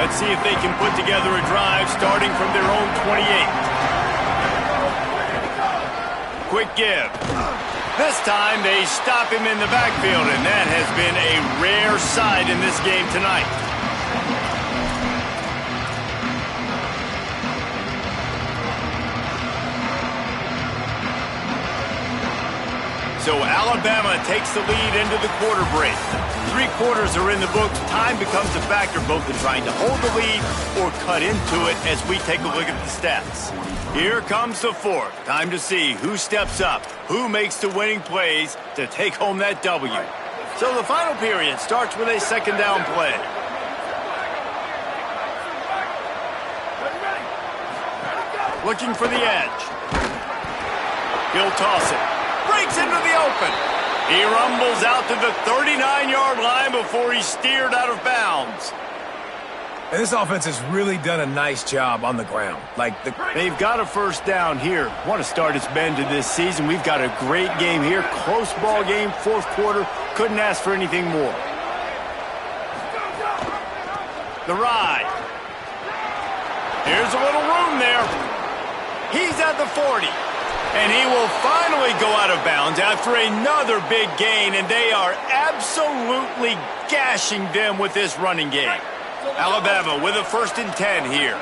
Let's see if they can put together a drive starting from their own 28. Quick give. This time they stop him in the backfield, and that has been a rare sight in this game tonight. So Alabama takes the lead into the quarter break. 3 quarters are in the books. Time becomes a factor both in trying to hold the lead or cut into it as we take a look at the stats. Here comes the fourth. Time to see who steps up, who makes the winning plays to take home that W. So the final period starts with a second down play. Looking for the edge. He'll toss it. Breaks into the open. He rumbles out to the 39-yard line before he's steered out of bounds. And this offense has really done a nice job on the ground. They've got a first down here. What a start it's been to this season. We've got a great game here. Close ball game, fourth quarter. Couldn't ask for anything more. The ride. Here's a little room there. He's at the 40. And he will finally go out of bounds after another big gain, and they are absolutely gashing them with this running game. Alabama with a 1st and 10 here.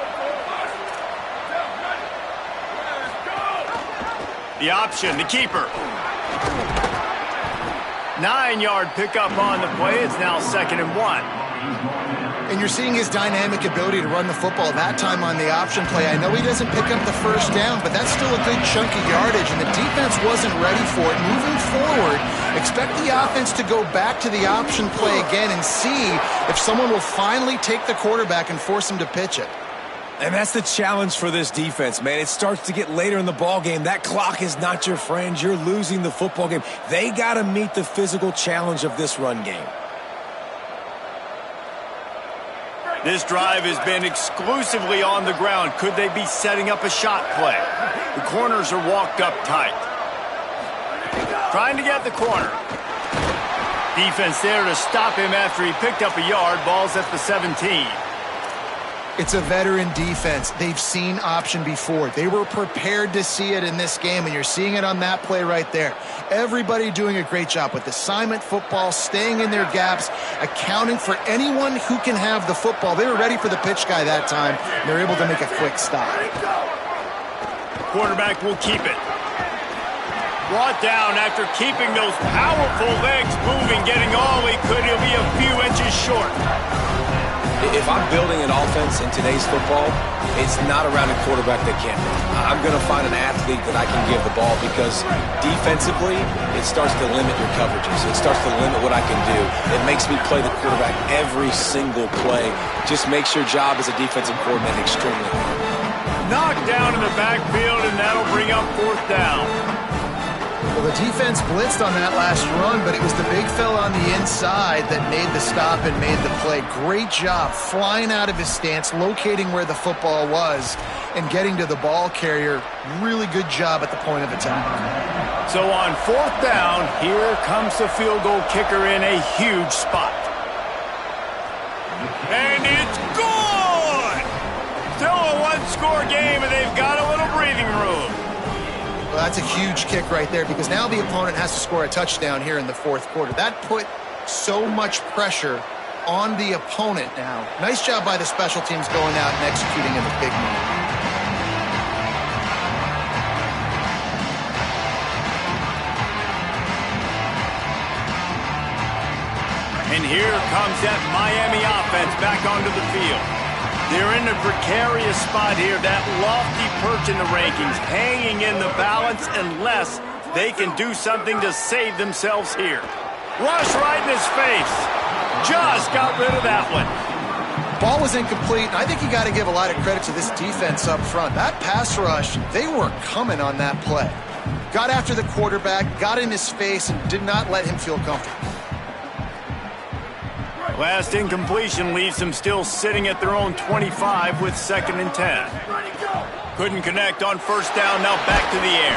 The option, the keeper. 9-yard pickup on the play. It's now 2nd and 1. And you're seeing his dynamic ability to run the football that time on the option play. I know he doesn't pick up the first down, but that's still a good chunk of yardage, and the defense wasn't ready for it. Moving forward, expect the offense to go back to the option play again and see if someone will finally take the quarterback and force him to pitch it. And that's the challenge for this defense, man. It starts to get later in the ball game. That clock is not your friend. You're losing the football game. They got to meet the physical challenge of this run game. This drive has been exclusively on the ground. Could they be setting up a shot play? The corners are walked up tight. Trying to get the corner. Defense there to stop him after he picked up a yard. Ball's at the 17. It's a veteran defense. They've seen option before. They were prepared to see it in this game, and you're seeing it on that play right there. Everybody doing a great job with assignment football, staying in their gaps, accounting for anyone who can have the football. They were ready for the pitch guy that time. They're able to make a quick stop. Quarterback will keep it. Brought down after keeping those powerful legs moving, getting all he could. He'll be a few inches short. If I'm building an offense in today's football, it's not around a quarterback that can't run. I'm going to find an athlete that I can give the ball because defensively, it starts to limit your coverages. It starts to limit what I can do. It makes me play the quarterback every single play. Just makes your job as a defensive coordinator extremely hard. Knocked down in the backfield, and that'll bring up 4th down. Well, the defense blitzed on that last run, but it was the big fella on the inside that made the stop and made the play. Great job flying out of his stance, locating where the football was, and getting to the ball carrier. Really good job at the point of attack. So on 4th down, here comes the field goal kicker in a huge spot. And it's good! Still a 1-score game, and they've got a little breathing room. Well, that's a huge kick right there because now the opponent has to score a touchdown here in the 4th quarter. That put so much pressure on the opponent now. Nice job by the special teams going out and executing in the big moment. And here comes that Miami offense back onto the field. They're in a precarious spot here, that lofty perch in the rankings, hanging in the balance unless they can do something to save themselves here. Rush right in his face. Just got rid of that one. Ball was incomplete, and I think you got to give a lot of credit to this defense up front. That pass rush, they were coming on that play. Got after the quarterback, got in his face, and did not let him feel comfortable. Last incompletion leaves them still sitting at their own 25 with 2nd and 10. Couldn't connect on 1st down, now back to the air.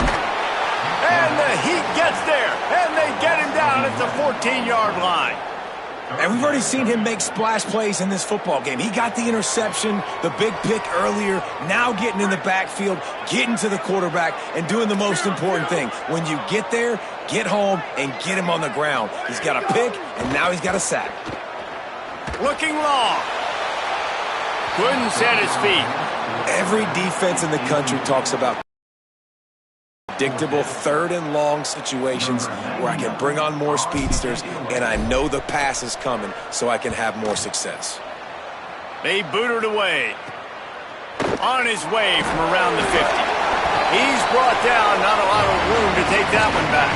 And the Heat gets there, and they get him down at the 14-yard line. And we've already seen him make splash plays in this football game. He got the interception, the big pick earlier, now getting in the backfield, getting to the quarterback, and doing the most important thing. When you get there, get home, and get him on the ground. He's got a pick, and now he's got a sack. Looking long. Couldn't set his feet. Every defense in the country talks about predictable third and long situations where I can bring on more speedsters and I know the pass is coming so I can have more success. They boot it away. On his way from around the 50. He's brought down, not a lot of room to take that one back.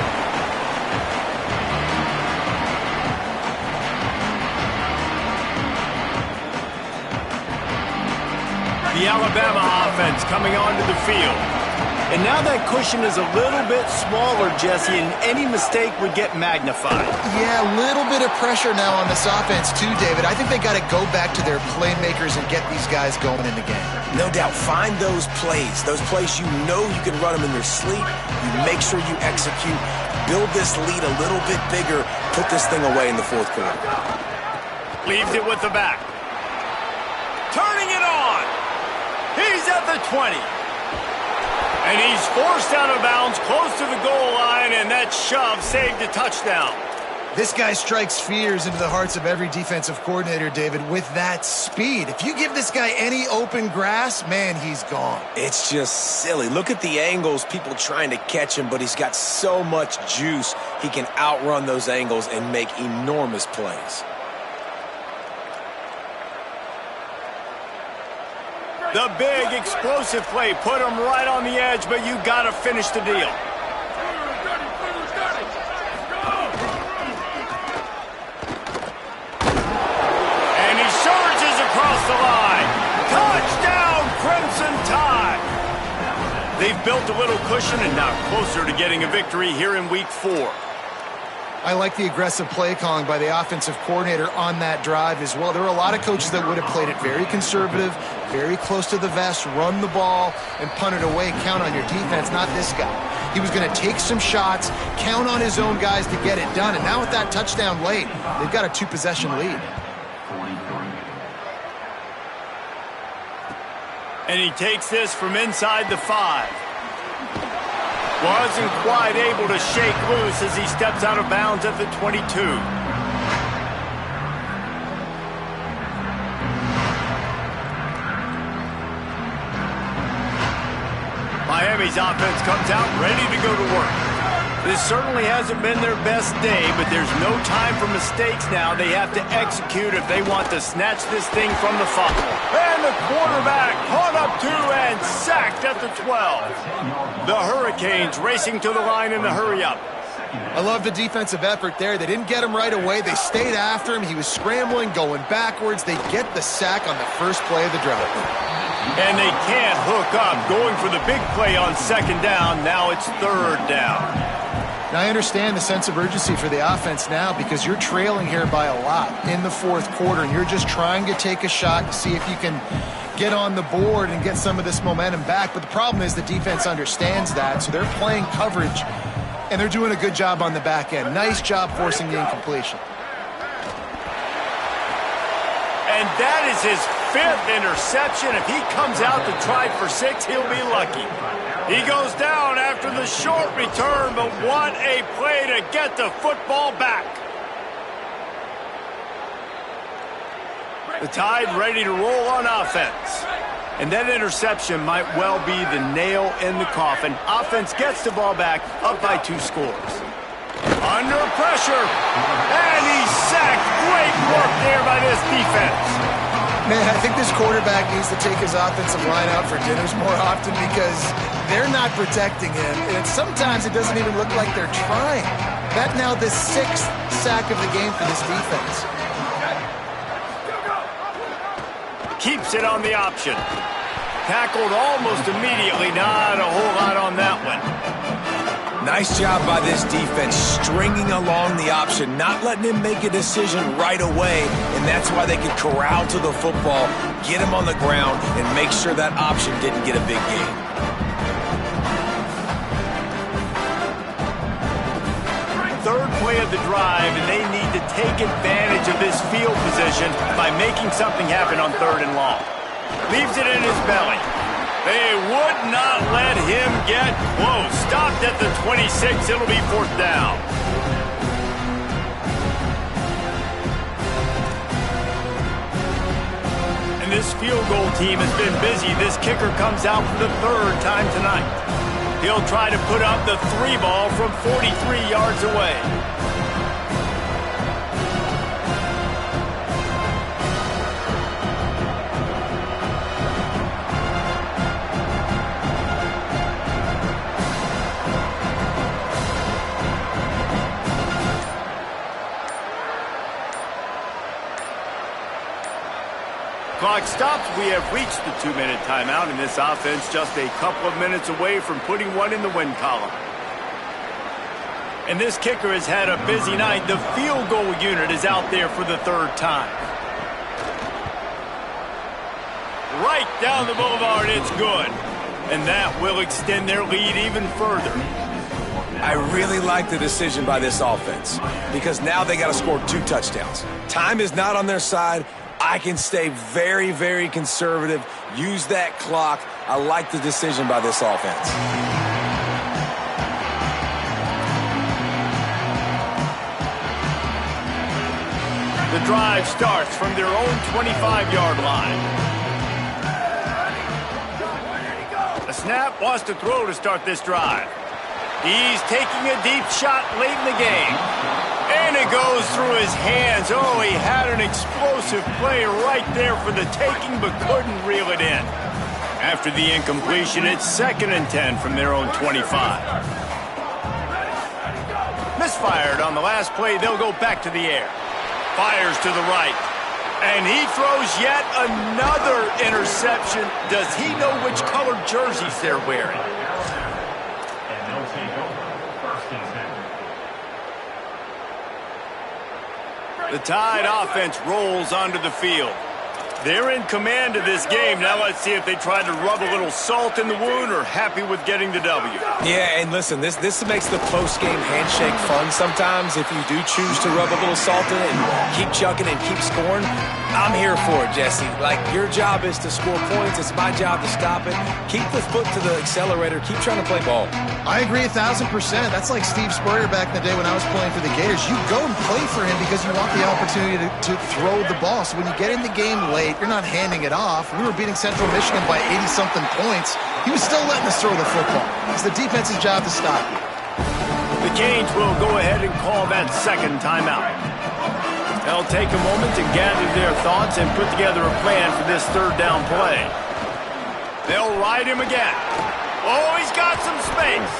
The Alabama offense coming onto the field. And now that cushion is a little bit smaller, Jesse, and any mistake would get magnified. Yeah, a little bit of pressure now on this offense too, David. I think they got to go back to their playmakers and get these guys going in the game. No doubt. Find those plays you know you can run them in your sleep. You make sure you execute. Build this lead a little bit bigger. Put this thing away in the fourth quarter. Leaves it with the back. Turning it on. He's at the 20. And he's forced out of bounds close to the goal line, and that shove saved a touchdown. This guy strikes fears into the hearts of every defensive coordinator, David, with that speed. If you give this guy any open grass, man, he's gone. It's just silly. Look at the angles, people trying to catch him, but he's got so much juice. He can outrun those angles and make enormous plays. The big explosive play put him right on the edge, but you got to finish the deal. And he surges across the line. Touchdown, Crimson Tide. They've built a little cushion and now closer to getting a victory here in Week 4. I like the aggressive play calling by the offensive coordinator on that drive as well. There were a lot of coaches that would have played it very conservative, very close to the vest, run the ball, and punt it away. Count on your defense, not this guy. He was going to take some shots, count on his own guys to get it done. And now with that touchdown late, they've got a 2-possession lead. And he takes this from inside the 5. Wasn't quite able to shake loose as he steps out of bounds at the 22. Miami's offense comes out ready to go to work. This certainly hasn't been their best day, but there's no time for mistakes now. They have to execute if they want to snatch this thing from the foul. And the quarterback caught up to and sacked at the 12. The Hurricanes racing to the line in the hurry-up. I love the defensive effort there. They didn't get him right away. They stayed after him. He was scrambling, going backwards. They get the sack on the first play of the drive. And they can't hook up, going for the big play on second down. Now it's third down. Now, I understand the sense of urgency for the offense now because you're trailing here by a lot in the fourth quarter, and you're just trying to take a shot to see if you can get on the board and get some of this momentum back. But the problem is the defense understands that, so they're playing coverage, and they're doing a good job on the back end. Nice job forcing the incompletion. And that is his 5th interception. If he comes out to try for 6, he'll be lucky. He goes down after the short return, but what a play to get the football back. The Tide ready to roll on offense. And that interception might well be the nail in the coffin. Offense gets the ball back, up by 2 scores. Under pressure, and he's sacked. Great work there by this defense. Man, I think this quarterback needs to take his offensive line out for dinners more often because they're not protecting him. And sometimes it doesn't even look like they're trying. That now the 6th sack of the game for this defense. Keeps it on the option. Tackled almost immediately. Not a whole lot on that one. Nice job by this defense, stringing along the option, not letting him make a decision right away, and that's why they could corral to the football, get him on the ground, and make sure that option didn't get a big gain. Third play of the drive, and they need to take advantage of this field position by making something happen on 3rd and long. Leaves it in his belly. They would not let him get close. Stopped at the 26. It'll be 4th down. And this field goal team has been busy. This kicker comes out for the 3rd time tonight. He'll try to put up the 3 ball from 43 yards away. Clock stops. We have reached the 2-minute timeout, and this offense just a couple of minutes away from putting one in the win column. And this kicker has had a busy night. The field goal unit is out there for the 3rd time. Right down the boulevard, it's good. And that will extend their lead even further. I really like the decision by this offense because now they got to score 2 touchdowns. Time is not on their side. I can stay very, very conservative, use that clock. I like the decision by this offense. The drive starts from their own 25-yard line. A snap, wants to throw to start this drive. He's taking a deep shot late in the game. And it goes through his hands. Oh, he had an explosive play right there for the taking, but couldn't reel it in. After the incompletion, it's 2nd and 10 from their own 25. Misfired on the last play. They'll go back to the air. Fires to the right. And he throws yet another interception. Does he know which colored jerseys they're wearing? The Tide offense rolls onto the field. They're in command of this game. Now let's see if they try to rub a little salt in the wound or happy with getting the W. Yeah, and listen, this makes the post-game handshake fun sometimes if you do choose to rub a little salt in it and keep chucking and keep scoring. I'm here for it, Jesse. Like, your job is to score points. It's my job to stop it. Keep the foot to the accelerator. Keep trying to play ball. I agree 1,000%. That's like Steve Spurrier back in the day when I was playing for the Gators. You go and play for him because you want the opportunity to throw the ball. So when you get in the game late, you're not handing it off. We were beating Central Michigan by 80-something points. He was still letting us throw the football. It's the defense's job to stop you. The Canes will go ahead and call that 2nd timeout. They'll take a moment to gather their thoughts and put together a plan for this 3rd down play. They'll ride him again. Oh, he's got some space.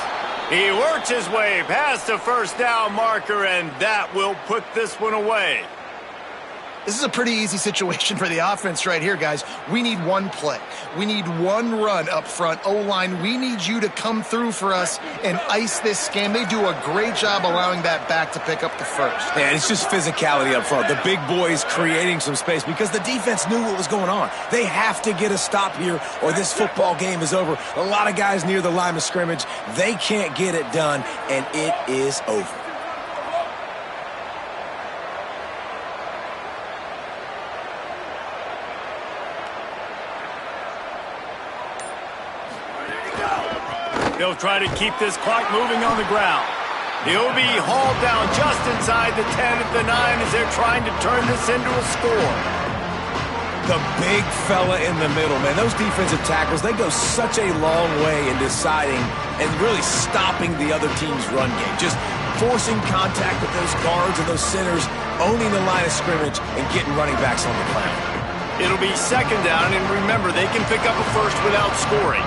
He works his way past the 1st down marker, and that will put this one away. This is a pretty easy situation for the offense right here, guys. We need one play. We need one run up front. O-line, we need you to come through for us and ice this game. They do a great job allowing that back to pick up the 1st. Yeah, it's just physicality up front. The big boys creating some space because the defense knew what was going on. They have to get a stop here or this football game is over. A lot of guys near the line of scrimmage, they can't get it done, and it is over. They'll try to keep this clock moving on the ground. He'll be hauled down just inside the 10 at the 9 as they're trying to turn this into a score. The big fella in the middle, man. Those defensive tackles, they go such a long way in deciding and really stopping the other team's run game. Just forcing contact with those guards and those centers, owning the line of scrimmage, and getting running backs on the ground. It'll be 2nd down, and remember, they can pick up a 1st without scoring.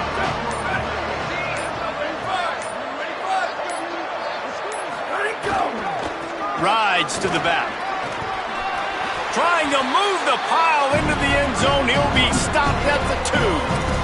Rides to the back. Trying to move the pile into the end zone. He'll be stopped at the 2.